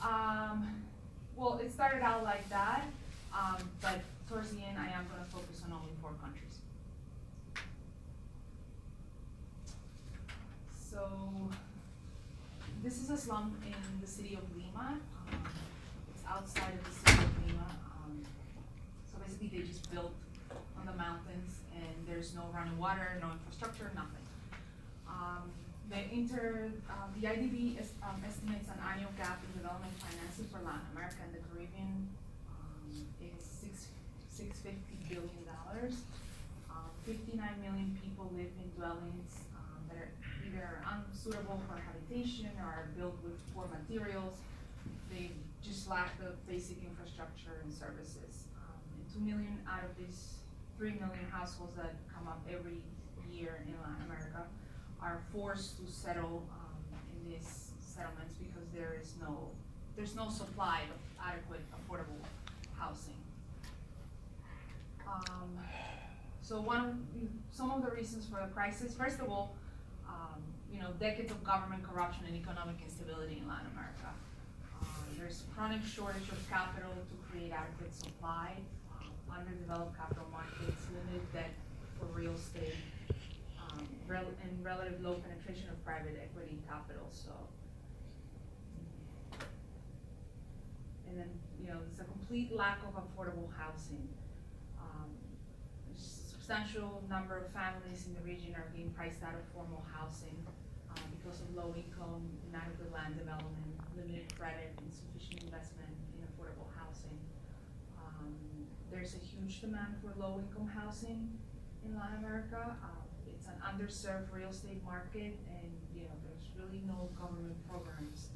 Well, it started out like that, but towards the end, I am gonna focus on only 4 countries. So, this is a slum in the city of Lima. It's outside of the city of Lima. So basically, they just built on the mountains, and there's no running water, no infrastructure, nothing. The IDB estimates an annual gap in development financing for Latin America and the Caribbean is $650 billion. 59 million people live in dwellings that are either unsuitable for habitation or are built with poor materials. They just lack the basic infrastructure and services. And 2 million out of these 3 million households that come up every year in Latin America are forced to settle in these settlements because there's no supply of adequate, affordable housing. So some of the reasons for the crisis, first of all, decades of government corruption and economic instability in Latin America. There's chronic shortage of capital to create adequate supply, underdeveloped capital markets, limited debt for real estate, and relative low penetration of private equity capital. So, and then there's a complete lack of affordable housing. There's a substantial number of families in the region are being priced out of formal housing because of low income, inadequate land development, limited credit, insufficient investment in affordable housing. There's a huge demand for low income housing in Latin America. It's an underserved real estate market, and there's really no government programs.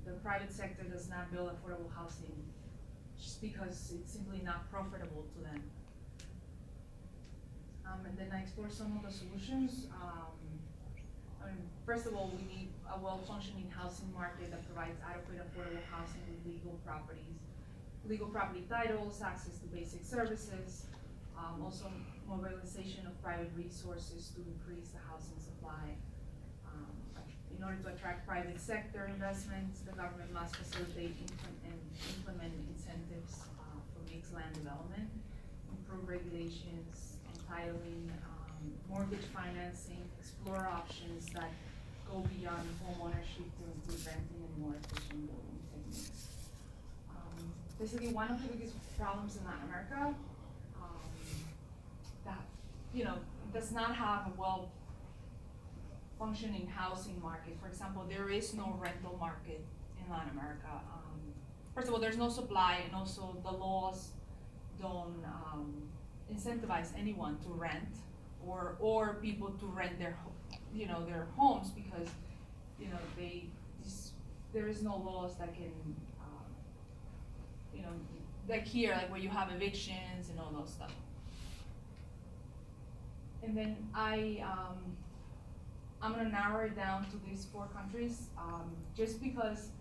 The private sector does not build affordable housing just because it's simply not profitable to them. And then I explore some of the solutions. First of all, we need a well-functioning housing market that provides adequate affordable housing with legal property titles, access to basic services, also mobilization of private resources to increase the housing supply. In order to attract private sector investments, the government must facilitate and implement incentives for mixed land development, improve regulations on titling, mortgage financing, explore options that go beyond home ownership to include renting and more efficient building techniques. Basically, one of the biggest problems in Latin America that does not have a well functioning housing market. For example, there is no rental market in Latin America. First of all, there's no supply, and also the laws don't incentivize anyone to rent or people to rent their homes because there is no laws that can like here, like where you have evictions and all those stuff. And then I'm gonna narrow it down to these 4 countries, just because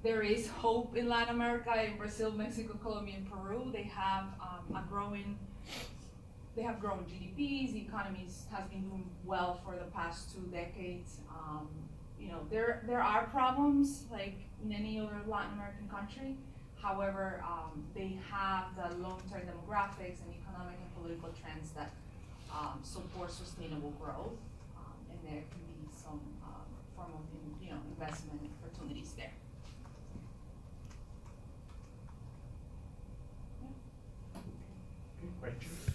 there is hope in Latin America, in Brazil, Mexico, Colombia, and Peru. They have grown GDPs. The economies has been doing well for the past 2 decades. There are problems like in any other Latin American country. However, they have the long-term demographics and economic and political trends that support sustainable growth, and there can be some form of investment opportunities there. Okay, questions?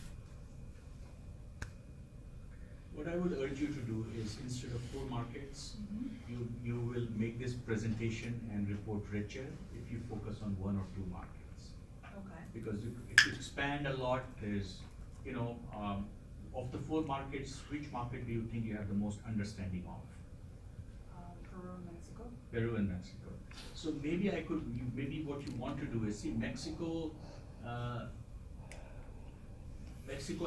What I would urge you to do is, instead of 4 markets, you will make this presentation and report richer if you focus on 1 or 2 markets. Okay. Because if you expand a lot, there's, of the 4 markets, which market do you think you have the most understanding of? Peru and Mexico. Peru and Mexico. So maybe maybe what you want to do is, see, Mexico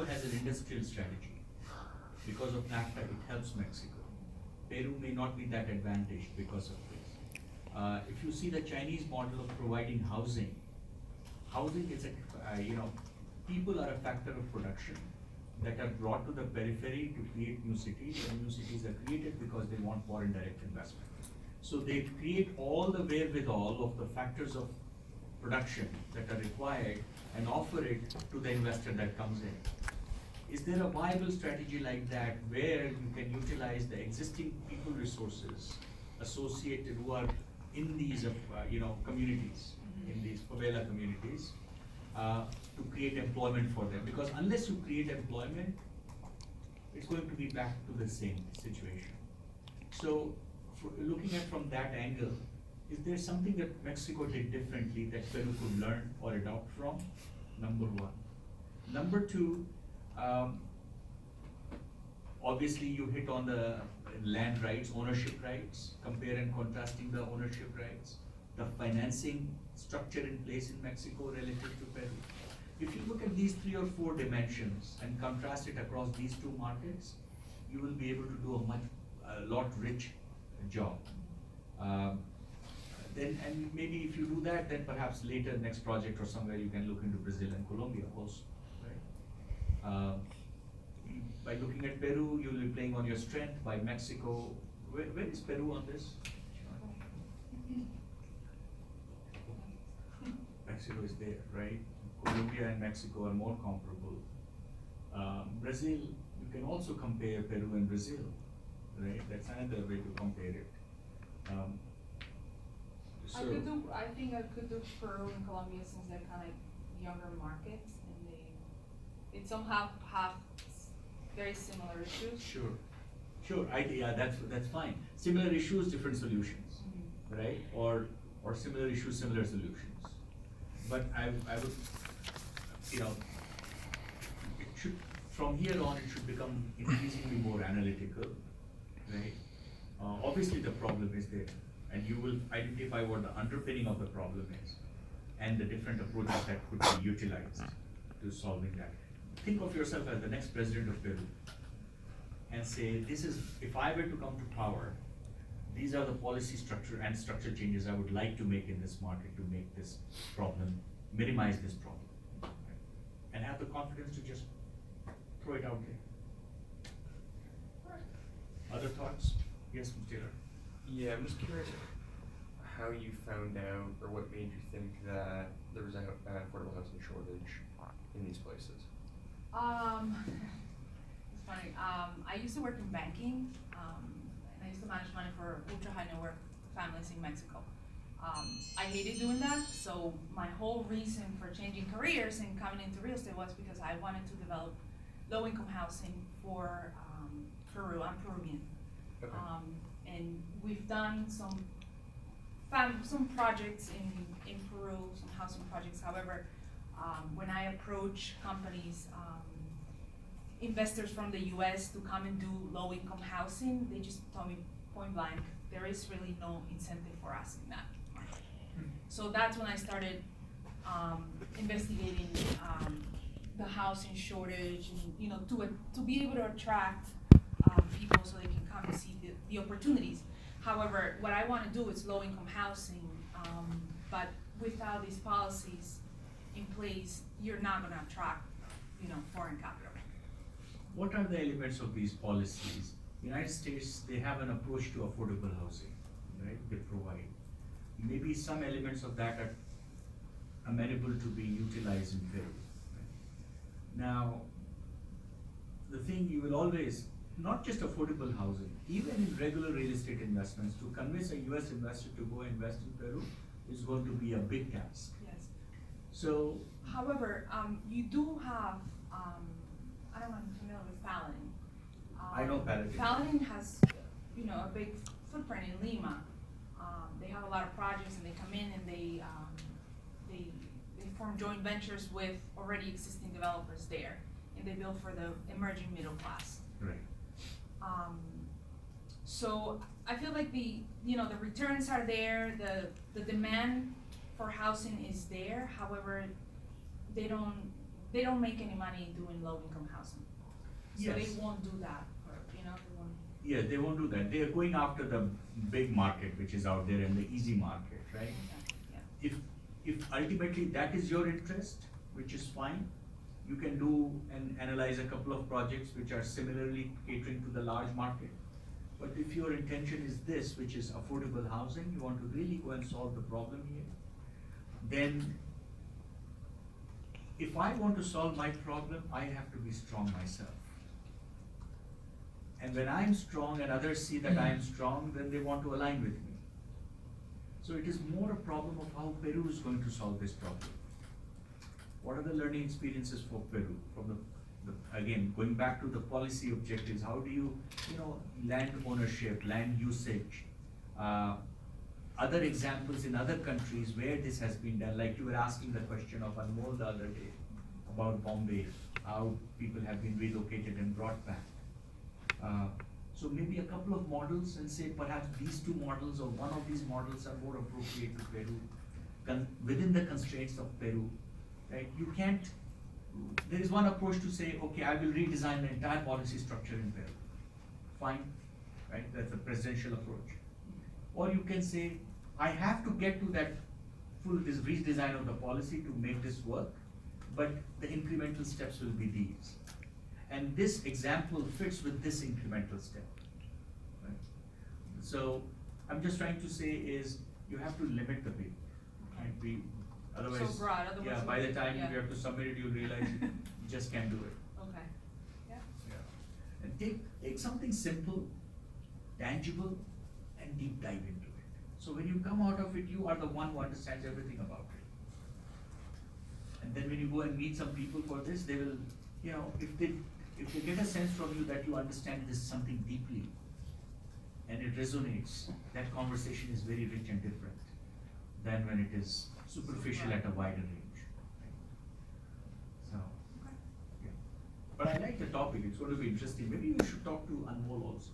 has an industrial strategy. Because of NAFTA, it helps Mexico. Peru may not be that advantaged because of this. If you see the Chinese model of providing housing is people are a factor of production that are brought to the periphery to create new cities, and new cities are created because they want foreign direct investment. So they create all the wherewithal of the factors of production that are required and offer it to the investor that comes in. Is there a viable strategy like that where you can utilize the existing people resources associated who are in these, communities, in these favela communities, to create employment for them? Because unless you create employment, it's going to be back to the same situation. So, looking at from that angle, is there something that Mexico did differently that Peru could learn or adopt from? Number one. Number two, obviously you hit on the land rights, ownership rights, compare and contrasting the ownership rights, the financing structure in place in Mexico relative to Peru. If you look at these 3 or 4 dimensions and contrast it across these 2 markets, you will be able to do a lot rich job. And maybe if you do that, then perhaps later next project or somewhere you can look into Brazil and Colombia also, right? By looking at Peru, you'll be playing on your strength. By Mexico, where is Peru on this? Mexico is there, right? Colombia and Mexico are more comparable. Brazil, you can also compare Peru and Brazil, right? That's another way to compare it. I think I could do Peru and Colombia since they're kind of younger markets and it somehow have very similar issues. Sure. That's fine. Similar issues, different solutions, right? Or similar issues, similar solutions. But I would, it should, from here on, it should become increasingly more analytical, right? Obviously, the problem is there, and you will identify what the underpinning of the problem is, and the different approaches that could be utilized to solving that. Think of yourself as the next president of Peru, and say, if I were to come to power, these are the policy structure changes I would like to make in this market to make this problem, minimize this problem, right? And have the confidence to just throw it out there. Other thoughts? Yes, Mr. Taylor? Yeah, I'm just curious how you found out, or what made you think that there was an affordable housing shortage in these places? It's funny. I used to work in banking, and I used to manage money for ultra high net worth families in Mexico. I hated doing that, so my whole reason for changing careers and coming into real estate was because I wanted to develop low income housing for Peru. I'm Peruvian. Okay. And we've done some projects in Peru, some housing projects. However, when I approach companies, investors from the US to come and do low income housing, they just told me point blank, there is really no incentive for us in that market. So that's when I started investigating the housing shortage and to be able to attract people so they can come and see the opportunities. However, what I want to do is low income housing, but without these policies in place, you're not going to attract foreign capital. What are the elements of these policies? United States, they have an approach to affordable housing, right? They provide. Maybe some elements of that are amenable to be utilized in Peru. Right? Now, the thing you will always, not just affordable housing, even in regular real estate investments, to convince a US investor to go invest in Peru is going to be a big task. Yes. So, however, you do have, I don't know if you're familiar with Paladin. I know Paladin. Paladin has, a big footprint in Lima. They have a lot of projects, and they come in and they form joint ventures with already existing developers there, and they build for the emerging middle class. right. So I feel like the returns are there, the demand for housing is there. However, they don't make any money doing low income housing. So Yes. they won't do that, they won't. Yeah, they won't do that. They are going after the big market which is out there and the easy market, right? Yeah. If ultimately that is your interest, which is fine, you can do and analyze a couple of projects which are similarly catering to the large market. But if your intention is this, which is affordable housing, you want to really go and solve the problem here, then if I want to solve my problem, I have to be strong myself. And when I'm strong and others see that I am strong, then they want to align with me. So it is more a problem of how Peru is going to solve this problem. What are the learning experiences for Peru? From again, going back to the policy objectives, how do you land ownership, land usage, other examples in other countries where this has been done, like you were asking the question of Anmol the other day about Bombay, how people have been relocated and brought back. So maybe a couple of models and say perhaps these two models or one of these models are more appropriate to Peru, within the constraints of Peru, right? You can't, there is one approach to say, okay, I will redesign the entire policy structure in Peru. Fine, right? That's a presidential approach. Or you can say, I have to get to that full redesign of the policy to make this work, but the incremental steps will be these. And this example fits with this incremental step. Right? So I'm just trying to say is you have to limit the big. Right? Otherwise, So broad, otherwise yeah, by the time yeah. you have to submit it, you'll realize you just can't do it. Okay, yeah. Yeah. And take something simple, tangible, and deep dive into it. So when you come out of it, you are the one who understands everything about it. And then when you go and meet some people for this, they will, if they get a sense from you that you understand this something deeply and it resonates, that conversation is very rich and different than when it is superficial at a wider range. So, yeah. But I like the topic, it's going to be interesting. Maybe we should talk to Anmol also.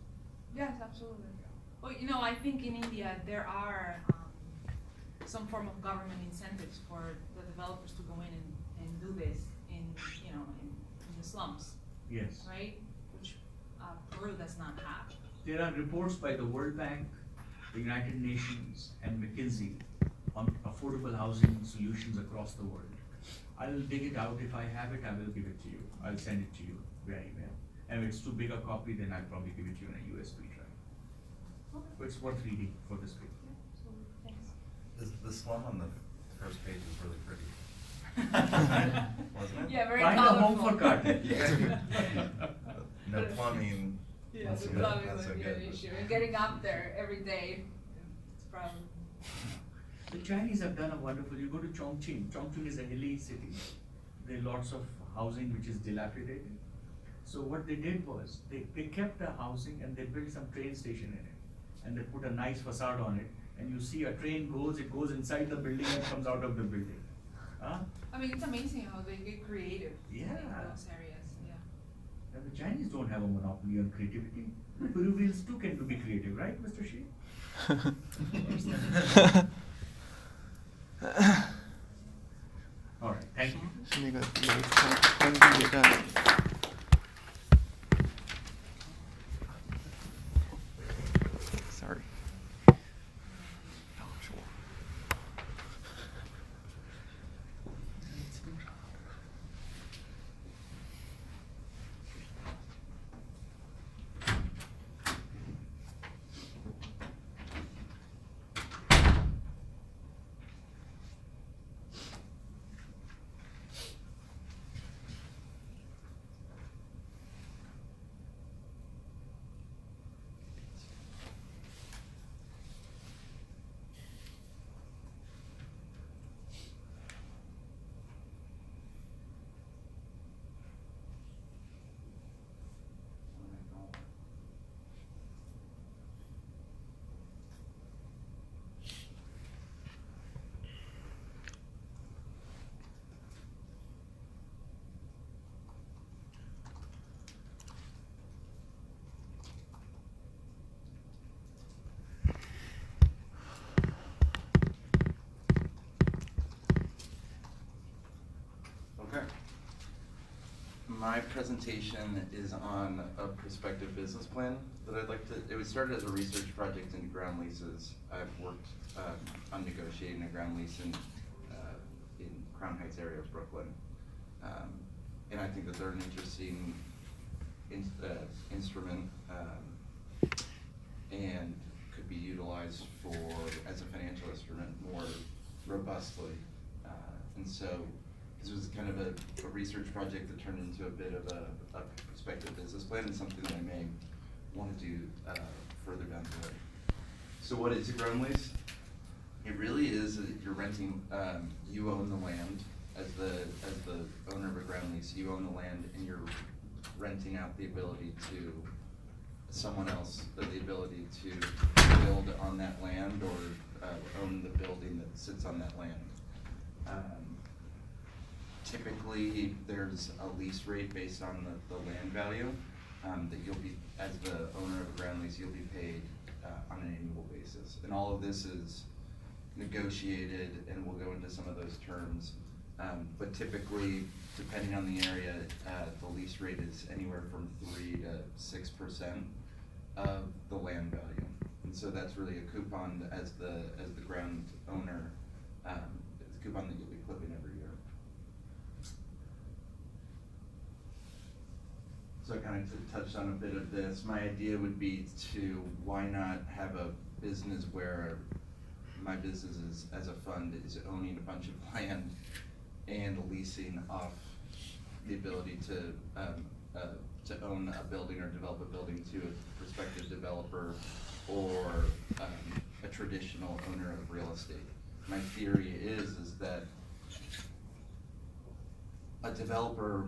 Yes, absolutely. Well, I think in India there are some form of government incentives for the developers to go in and do this in the slums. Yes. Right? Which Peru does not have. There are reports by the World Bank, the United Nations, and McKinsey on affordable housing solutions across the world. I'll dig it out. If I have it, I will give it to you. I'll send it to you via email. And if it's too big a copy, then I'll probably give it to you in a USB drive. Okay. But it's worth reading for this week. Yeah, absolutely. Thanks. The slum on the first page is really pretty. Wasn't it? Yeah, very Find a home colorful. for Carter. No plumbing. Yeah, That's the good. plumbing That's so would be an good. issue. And getting up there every day, it's probably. The Chinese have done a wonderful, you go to Chongqing. Chongqing is a hilly city. There are lots of housing which is dilapidated. So what they did was, they kept the housing and they built some train station in it. And they put a nice facade on it. And you see a train it goes inside the building and comes out of the building. Huh? I mean, it's amazing how they get creative Yeah. in those areas, yeah. And the Chinese don't have a monopoly on creativity. The Peruvians too can be creative, right, Mr. Shi? All right, thank you. 那个有一关闭站。 Sorry. 是我。 Okay. My presentation is on a prospective business plan that I'd like to, it was started as a research project into ground leases. I've worked on negotiating a ground lease in Crown Heights area of Brooklyn. And I think that they're an interesting instrument and could be utilized for, as a financial instrument more robustly. And so this was kind of a research project that turned into a bit of a prospective business plan, and something that I may want to do further down the road. So what is a ground lease? It really is, you're renting, you own the land as the owner of a ground lease. You own the land and you're renting out the ability to someone else, or the ability to build on that land, or own the building that sits on that land. Typically, there's a lease rate based on the land value, that you'll be, as the owner of a ground lease, you'll be paid on an annual basis. And all of this is negotiated, and we'll go into some of those terms. But typically, depending on the area, the lease rate is anywhere from 3 to 6% of the land value. And so that's really a coupon as the ground owner, it's a coupon that you'll be clipping every year. So I kind of touched on a bit of this. My idea would be to, why not have a business where my business is, as a fund, is owning a bunch of land and leasing off the ability to own a building or develop a building to a prospective developer or a traditional owner of real estate. My theory is that a developer,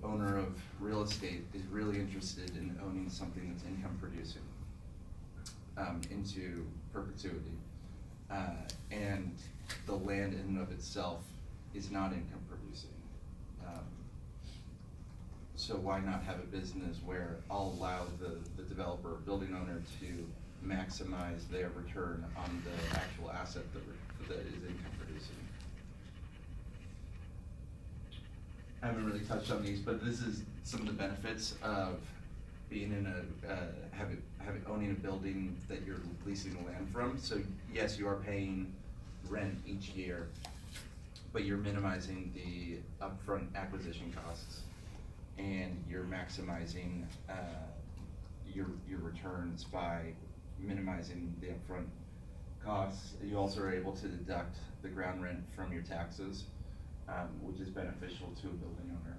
owner of real estate, is really interested in owning something that's income producing into perpetuity. And the land in and of itself is not income producing. So why not have a business where I'll allow the developer or building owner to maximize their return on the actual asset that is income producing? I haven't really touched on these, but this is some of the benefits of being in owning a building that you're leasing the land from. So yes, you are paying rent each year, but you're minimizing the upfront acquisition costs, and you're maximizing your returns by minimizing the upfront costs. You also are able to deduct the ground rent from your taxes, which is beneficial to a building owner.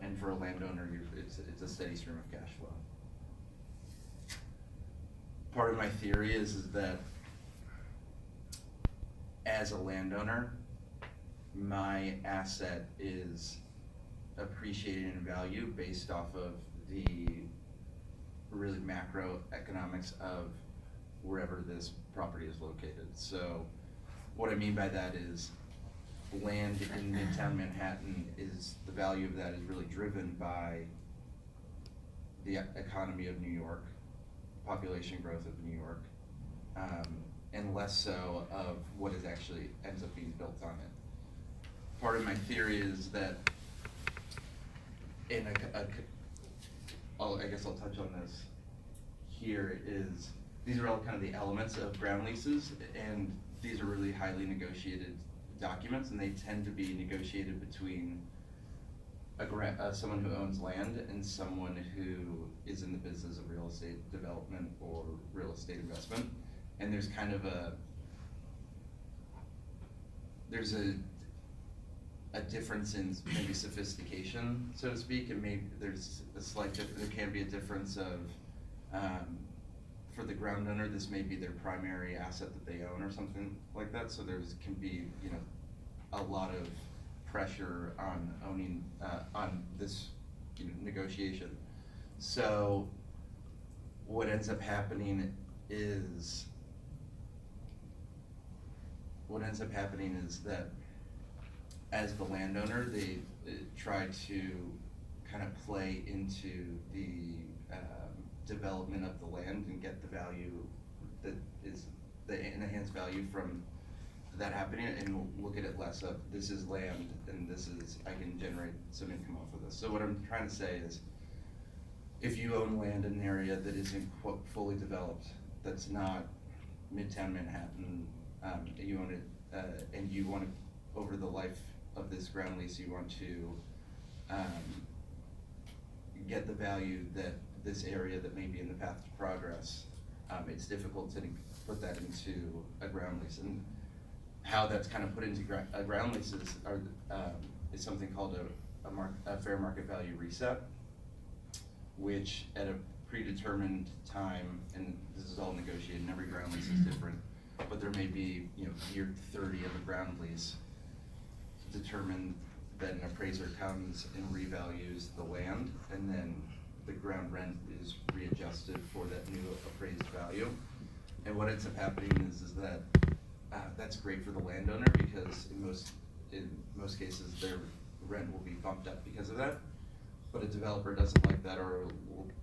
And for a landowner, it's a steady stream of cash flow. Part of my theory is that as a landowner, my asset is appreciated in value based off of the really macroeconomics of wherever this property is located. So what I mean by that is, land in Midtown Manhattan, is the value of that is really driven by the economy of New York, population growth of New York, and less so of what is actually ends up being built on it. Part of my theory is that I guess I'll touch on this here, is these are all kind of the elements of ground leases, and these are really highly negotiated documents, and they tend to be negotiated between someone who owns land and someone who is in the business of real estate development or real estate investment. And there's kind of a difference in maybe sophistication, so to speak, and maybe there's a slight there can be a difference of for the ground owner, this may be their primary asset that they own or something like that. So can be, a lot of pressure on owning, on this, negotiation. So what ends up happening is that as the landowner, they try to kind of play into the development of the land and get the value that is the enhanced value from that happening, and we'll look at it less of, this is land and I can generate some income off of this. So what I'm trying to say is, if you own land in an area that isn't fully developed, that's not Midtown Manhattan, you own it, and you want to, over the life of this ground lease, you want to get the value that this area that may be in the path to progress, it's difficult to put that into a ground lease. And how that's kind of put into ground leases is something called a fair market value reset, which at a predetermined time, and this is all negotiated, and every ground lease is different, but there may be, year 30 of a ground lease, determined that an appraiser comes and revalues the land, and then the ground rent is readjusted for that new appraised value. And what ends up happening is that that's great for the landowner, because in most cases their rent will be bumped up because of that. But a developer doesn't like that, or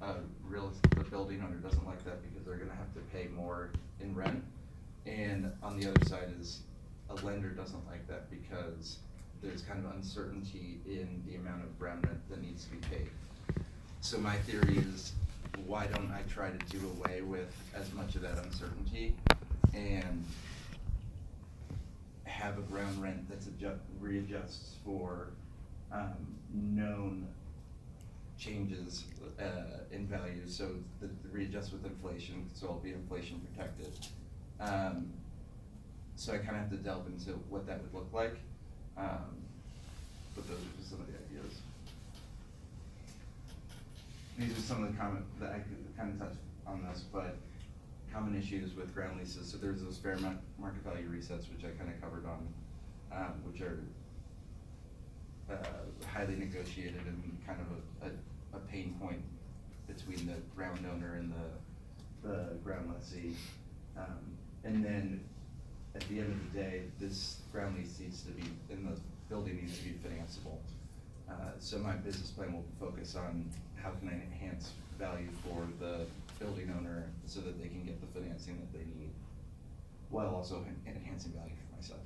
the building owner doesn't like that, because they're gonna have to pay more in rent. And on the other side is a lender doesn't like that, because there's kind of uncertainty in the amount of ground rent that needs to be paid. So my theory is, why don't I try to do away with as much of that uncertainty and have a ground rent that's readjusts for known changes in value, so the readjusts with inflation, so it'll be inflation protected. So I kind of have to delve into what that would look like, but those are just some of the ideas. These are some of the comments that I could kind of touch on this, but common issues with ground leases. So there's those fair market value resets, which I kind of covered on, which are highly negotiated and kind of a pain point between the ground owner and the ground lessee. And then at the end of the day, this ground lease needs to be, and the building needs to be financeable. So my business plan will focus on how can I enhance value for the building owner so that they can get the financing that they need, while also enhancing value for myself.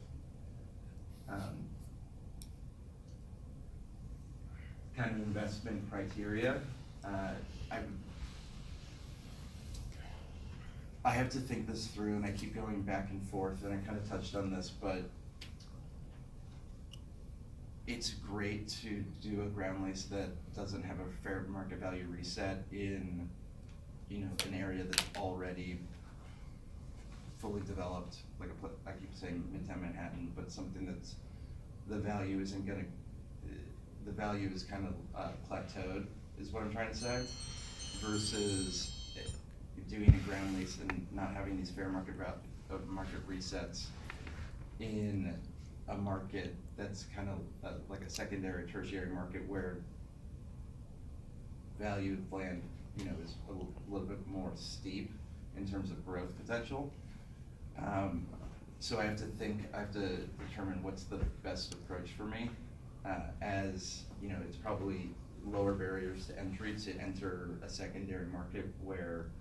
Kind of investment criteria. I have to think this through, and I keep going back and forth, and I kind of touched on this, but it's great to do a ground lease that doesn't have a fair market value reset in, an area that's already fully developed, like I keep saying Midtown Manhattan, but something that's, the value is kind of plateaued, is what I'm trying to say, versus doing a ground lease and not having these fair market resets in a market that's kind of like a secondary, tertiary market where value of land, is a little bit more steep in terms of growth potential. So I have to determine what's the best approach for me, as, it's probably lower barriers to entry to enter a secondary market where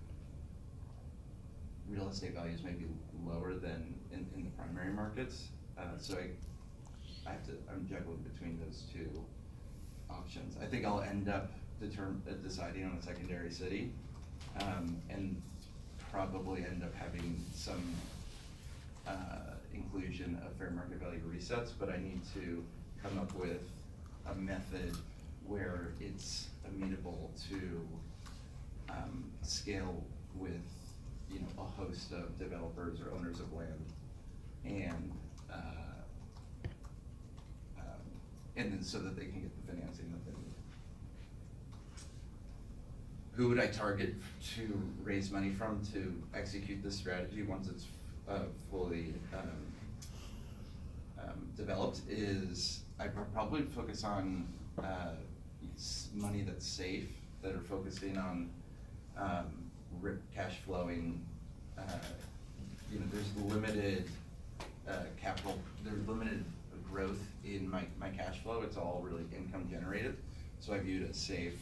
real estate values may be lower than in the primary markets. So I'm juggling between those two options. I think I'll end up deciding on a secondary city, and probably end up having some inclusion of fair market value resets, but I need to come up with a method where it's amenable to scale with, a host of developers or owners of land, and then so that they can get the financing that they need. Who would I target to raise money from to execute this strategy once it's fully developed? Is I probably focus on money that's safe, that are focusing on cash flowing. There's limited capital, there's limited growth in my cash flow. It's all really income generated, so I view it as safe.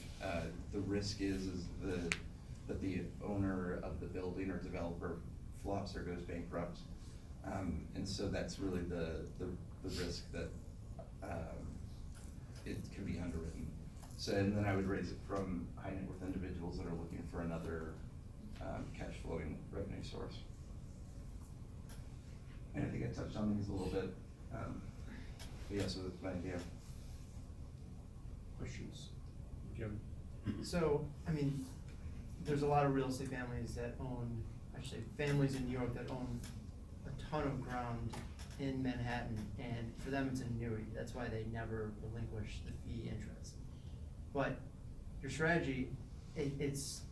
The risk is that the owner of the building or developer flops or goes bankrupt, and so that's really the risk that it can be underwritten. So, and then I would raise it from high net worth individuals that are looking for another cash flowing revenue source. And I think I touched on these a little bit. But yeah, so that's my idea. Questions? Jim? So, there's a lot of real estate families that own, actually, families in New York that own a ton of ground in Manhattan, and for them it's an annuity, that's why they never relinquish the fee interest. But your strategy, it's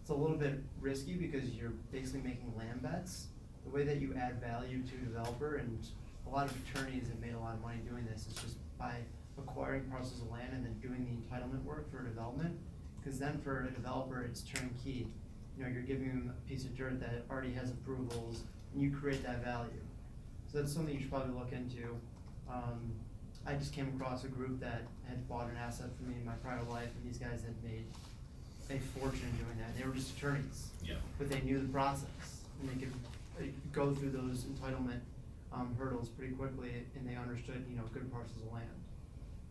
a little bit risky because you're basically making land bets. The way that you add value to a developer, and a lot of attorneys have made a lot of money doing this, is just by acquiring parcels of land and then doing the entitlement work for development. Cause then for a developer, it's turnkey. You know, you're giving them a piece of dirt that already has approvals, and you create that value. So that's something you should probably look into. I just came across a group that had bought an asset from me in my prior life, and these guys had made a fortune doing that. They were just attorneys. Yeah. But they knew the process, and they could go through those entitlement hurdles pretty quickly, and they understood, you know, good parcels of land.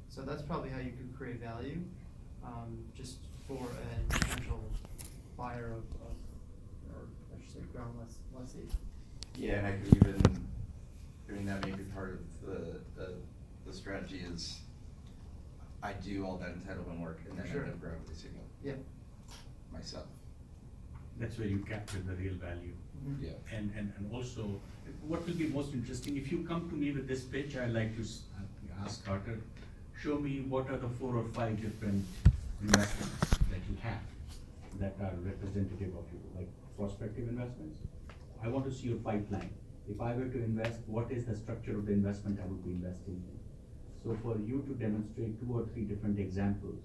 So that's probably how you could create value, just for a potential buyer of or I should say ground lessee. Yeah, and I could even, doing that maybe part of the strategy is, I do all that entitlement work and then Sure. end up ground leasing it Yeah. myself. That's where you capture the real value. Mhm. Yeah. And also, what will be most interesting, if you come to me with this pitch, I like to ask Carter, show me what are the 4 or 5 different investments that you have that are representative of you, like prospective investments. I want to see your pipeline. If I were to invest, what is the structure of the investment I would be investing in? So for you to demonstrate 2 or 3 different examples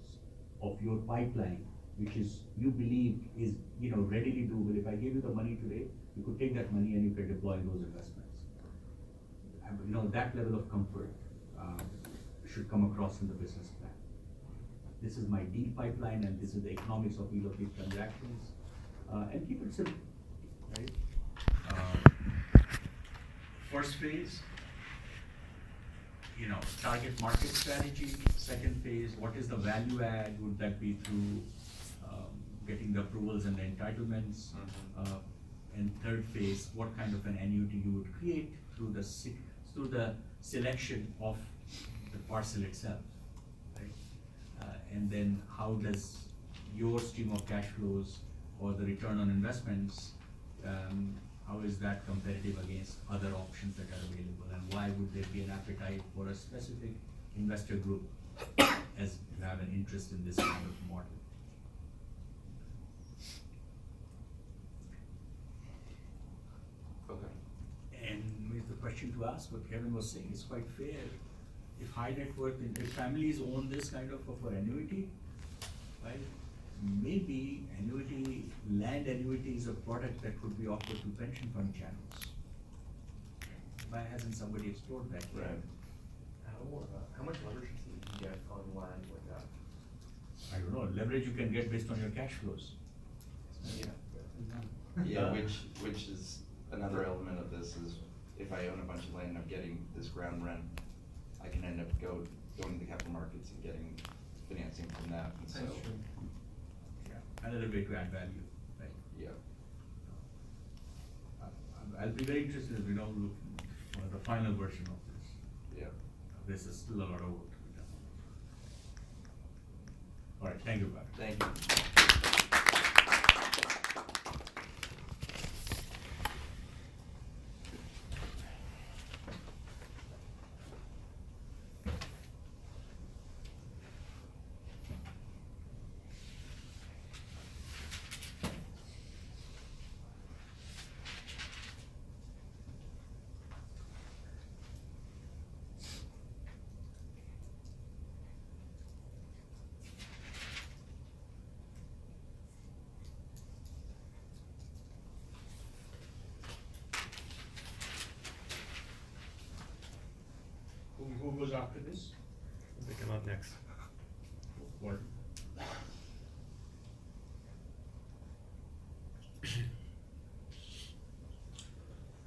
of your pipeline, which is, you believe is, you know, readily doable. If I gave you the money today, you could take that money and you could deploy those investments. You know, that level of comfort should come across in the business plan. This is my deal pipeline, and this is the economics of each of these transactions, and keep it simple, right? First phase, you know, target market strategy. Second phase, what is the value add? Would that be through getting the approvals and the entitlements? And third phase, what kind of an annuity you would create through the selection of the parcel itself, right? And then how does your stream of cash flows or the return on investments, how is that competitive against other options that are available? And why would there be an appetite for a specific investor group as to have an interest in this kind of model? Okay. And here's the question to ask, what Kevin was saying is quite fair. If high net worth, if families own this kind of annuity, right? Maybe land annuity is a product that could be offered to pension fund channels. Why hasn't somebody explored that yet? Right. How much leverage do you get on land like that? I don't know, leverage you can get based on your cash flows. Yeah. Yeah, which is another element of this is, if I own a bunch of land and I'm getting this ground rent, I can end up going to the capital markets and getting financing from that, and so. That's true. Yeah, another way to add value, right? Yeah. I'll be very interested if we don't look for the final version of this. Yeah. This is still a lot of work to be done. All right, thank you, Bharat. Thank you. Who goes after this? Pick him up next. Or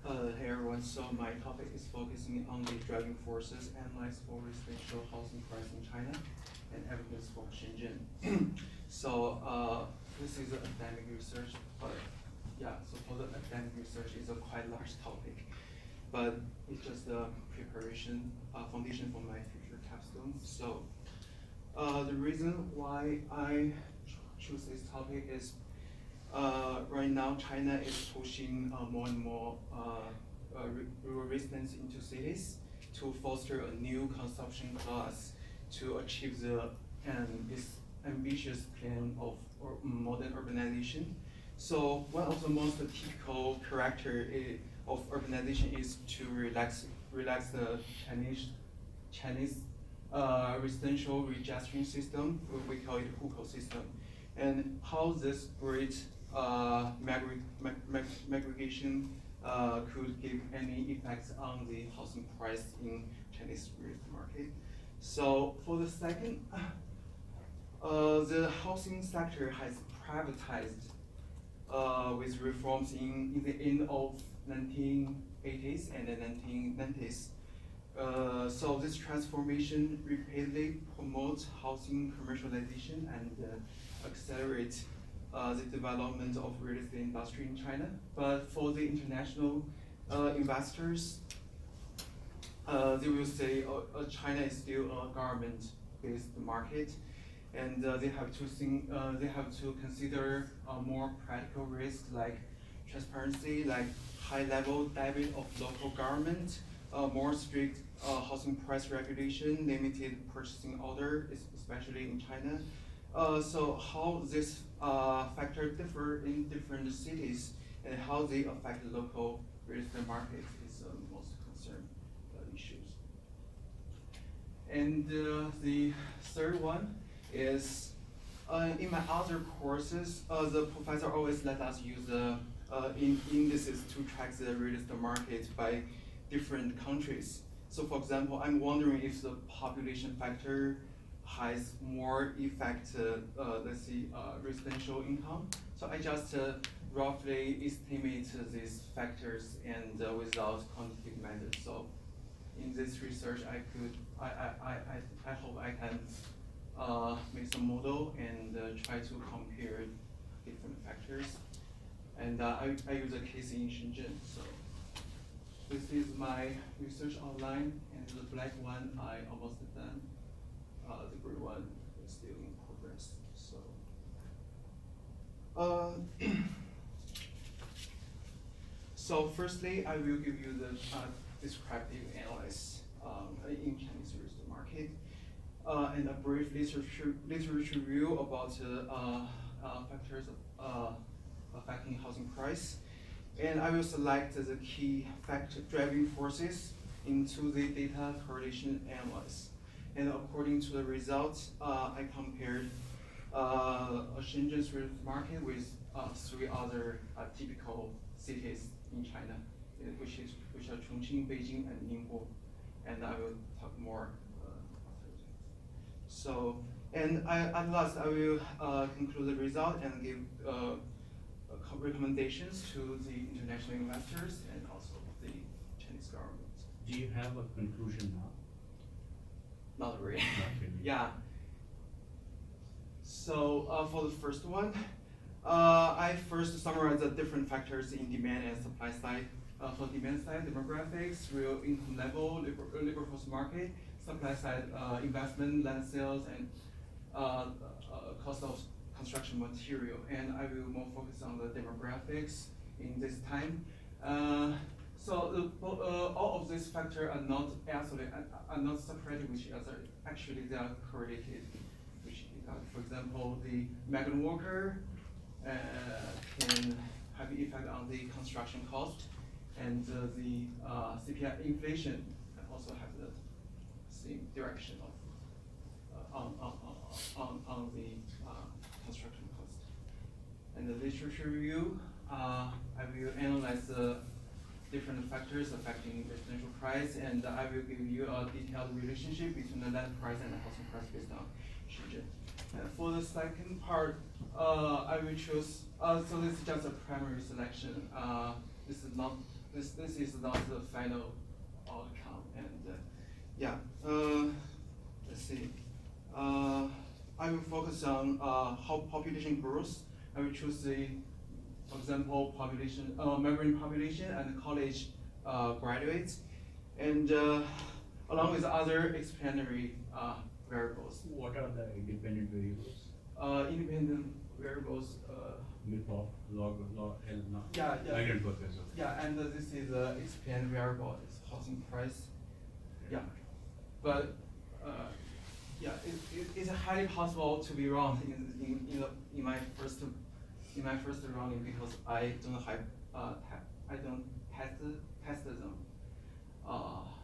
Hey everyone, so my topic is focusing on the driving forces analyzed for residential housing price in China and evidence from Shenzhen. So this is academic research, but yeah, so for the academic research is a quite large topic, but it's just a preparation, foundation for my future capstone. So the reason why I choose this topic is right now China is pushing more and more rural residents into cities to foster a new consumption class to achieve this ambitious plan of modern urbanization. So one of the most typical character of urbanization is to relax the Chinese residential registration system. We call it hukou system, and how this great migration could give any effects on the housing price in Chinese real estate market. So for the second, the housing sector has privatized with reforms in the end of 1980s and the 1990s. So this transformation repeatedly promotes housing commercialization and accelerates the development of real estate industry in China. But for the international investors, they will say China is still a government-based market, and they have to consider more practical risks like transparency, like high-level debit of local government, more strict housing price regulation, limited purchasing order, especially in China. So how this factor differ in different cities and how they affect the local real estate market is the most concerned issues. And the third one is in my other courses, the professor always let us use indices to track the real estate market by different countries. So for example, I'm wondering if the population factor has more effect, let's see, residential income. So I just roughly estimate these factors and without quantitative methods. So in this research, I hope I can make some model and try to compare different factors. And I use a case in Shenzhen. So this is my research outline, and the black one I almost done. The gray one is still in progress. So, so firstly, I will give you the descriptive analysis in Chinese real estate market, and a brief literature review about factors affecting housing price. And I will select the key driving forces into the data correlation analysis. And according to the results, I compared Shenzhen's real estate market with 3 other typical cities in China, which are Chongqing, Beijing, and Ningbo. And I will talk more after that. So, and at last I will conclude the result and give recommendations to the international investors and also the Chinese government. Do you have a conclusion now? Not really. Not really. Yeah. So for the first one, I first summarize the different factors in demand and supply side. For demand side, demographics, real income level, labor force market, supply side, investment, land sales, and cost of construction material. And I will more focus on the demographics in this time. So all of these factors are not separated with each other. Actually, they are correlated with each other. For example, the migrant worker can have an effect on the construction cost, and the CPI inflation can also have the same direction of on the construction cost. And the literature review, I will analyze the different factors affecting residential price, and I will give you a detailed relationship between the land price and the housing price based on Shenzhen. And for the second part, I will choose. So this is just a primary selection. This is not the final outcome. And yeah, let's see. I will focus on how population grows. I will choose the, for example, population, migrant population and college graduates, and along with other explanatory variables. What are the independent variables? Independent variables, MIPOF, log, and not. Yeah, yeah. Migrant workers, okay. Yeah, and this is explained variable, it's housing price. Yeah, but, yeah, it's highly possible to be wrong in my first running because I don't have, I don't test them.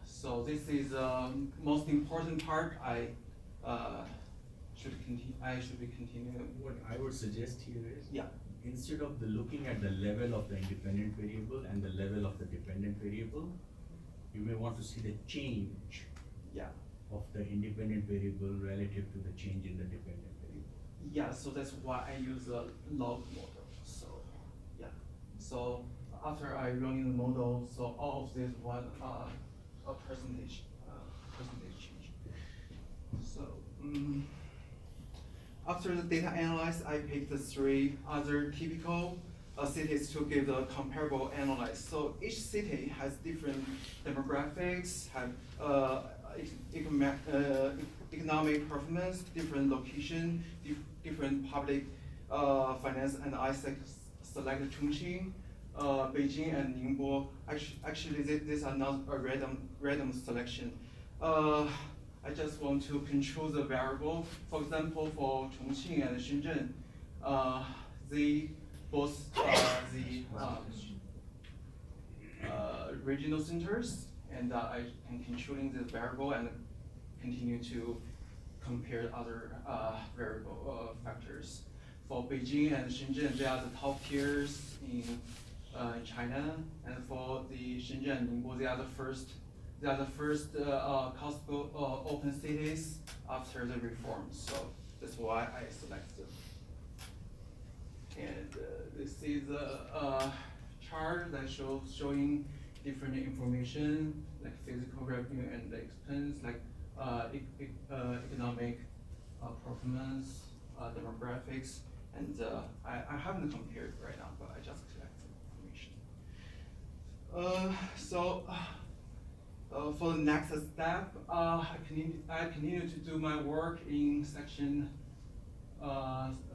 So this is, most important part, I should be continuing. What I would suggest here is. Yeah. Instead of looking at the level of the independent variable and the level of the dependent variable, you may want to see the change Yeah. of the independent variable relative to the change in the dependent variable. Yeah, so that's why I use a log model, so, yeah. So after I run in the model, so all of this one, a percentage change. So, after the data analyzed, I picked the 3 other typical cities to give the comparable analyze. So each city has different demographics, have economic performance, different location, different public finance, and I selected Chongqing, Beijing, and Ningbo. Actually, these are not a random selection. I just want to control the variable. For example, for Chongqing and Shenzhen, they both the regional centers, and I can controlling the variable and continue to compare other variable factors. For Beijing and Shenzhen, they are the top tiers in China, and for the Shenzhen and Ningbo, they are the first. They are the first open cities after the reform, so that's why I select them. And this is a chart that showing different information like physical revenue and the expense, like economic performance, demographics, and I haven't compared right now, but I just collect the information. For the next step, I continue to do my work in section,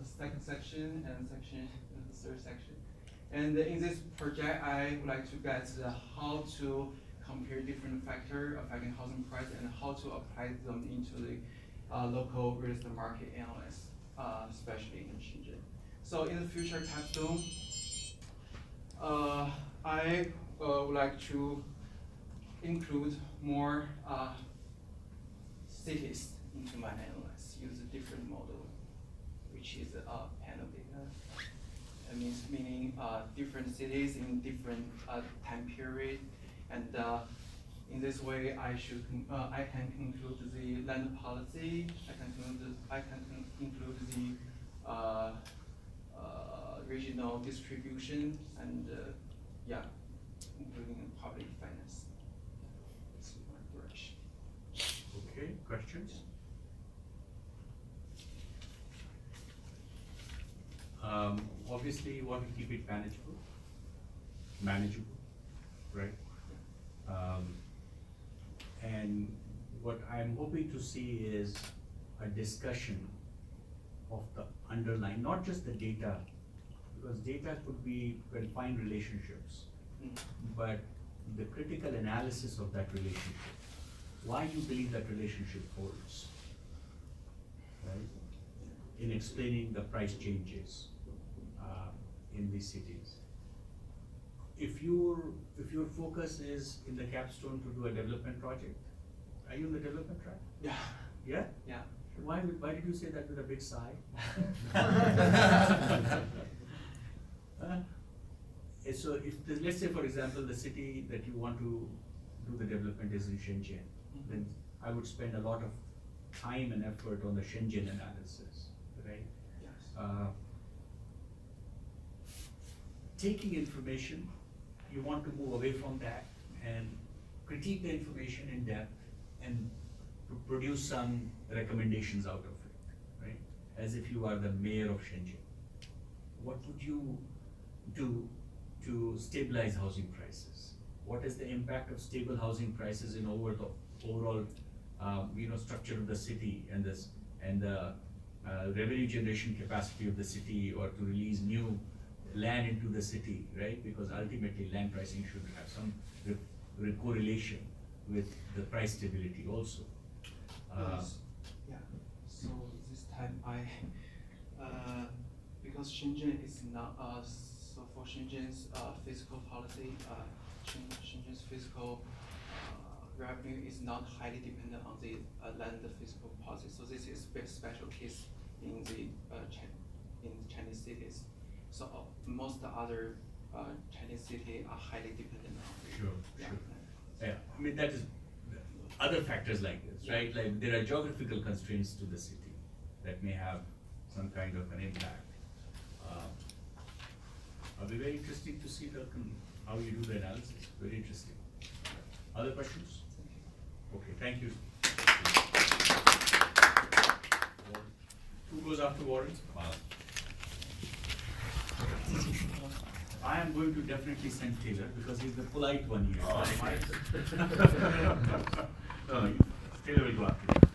second section and the third section. And in this project, I would like to get how to compare different factors affecting housing price and how to apply them into the local real estate market analysis, especially in Shenzhen. So in the future capstone, I would like to include more cities into my analysis, use a different model, which is panel data. That meaning different cities in different time period, and in this way I can include the land policy. I can include the regional distribution, and yeah, including public finance. That's my direction. Okay, questions? Obviously you want to keep it manageable, right? And what I'm hoping to see is a discussion of the underlying, not just the data, because data could find relationships, but the critical analysis of that relationship. Why you believe that relationship holds, right? In explaining the price changes in these cities. If your focus is in the capstone to do a development project, are you in the development track? Yeah. Yeah? Yeah. Why did you say that with a big sigh? So let's say, for example, the city that you want to do the development is in Shenzhen, then I would spend a lot of time and effort on the Shenzhen analysis, right? Yes. Taking information, you want to move away from that and critique the information in depth and produce some recommendations out of it, right? As if you are the mayor of Shenzhen. What would you do to stabilize housing prices? What is the impact of stable housing prices in overall structure of the city and the revenue generation capacity of the city, or to release new land into the city, right? Because ultimately land pricing should have some correlation with the price stability also. Yes. Yeah, so this time because Shenzhen is not, so for Shenzhen's fiscal policy, Shenzhen's fiscal revenue is not highly dependent on the land fiscal policy. So this is a special case in the in Chinese cities. So most other Chinese cities are highly dependent on the Sure, yeah, sure. land. Yeah, I mean, that is, other factors like this, right? Like, there are geographical constraints to the city that may have some kind of an impact. It'll be very interesting to see how you do the analysis, very interesting. Other questions? Okay, thank you. Who goes after Warren? Wow. I am going to definitely send Taylor because he's the polite one here. Oh. No, Taylor will go after you.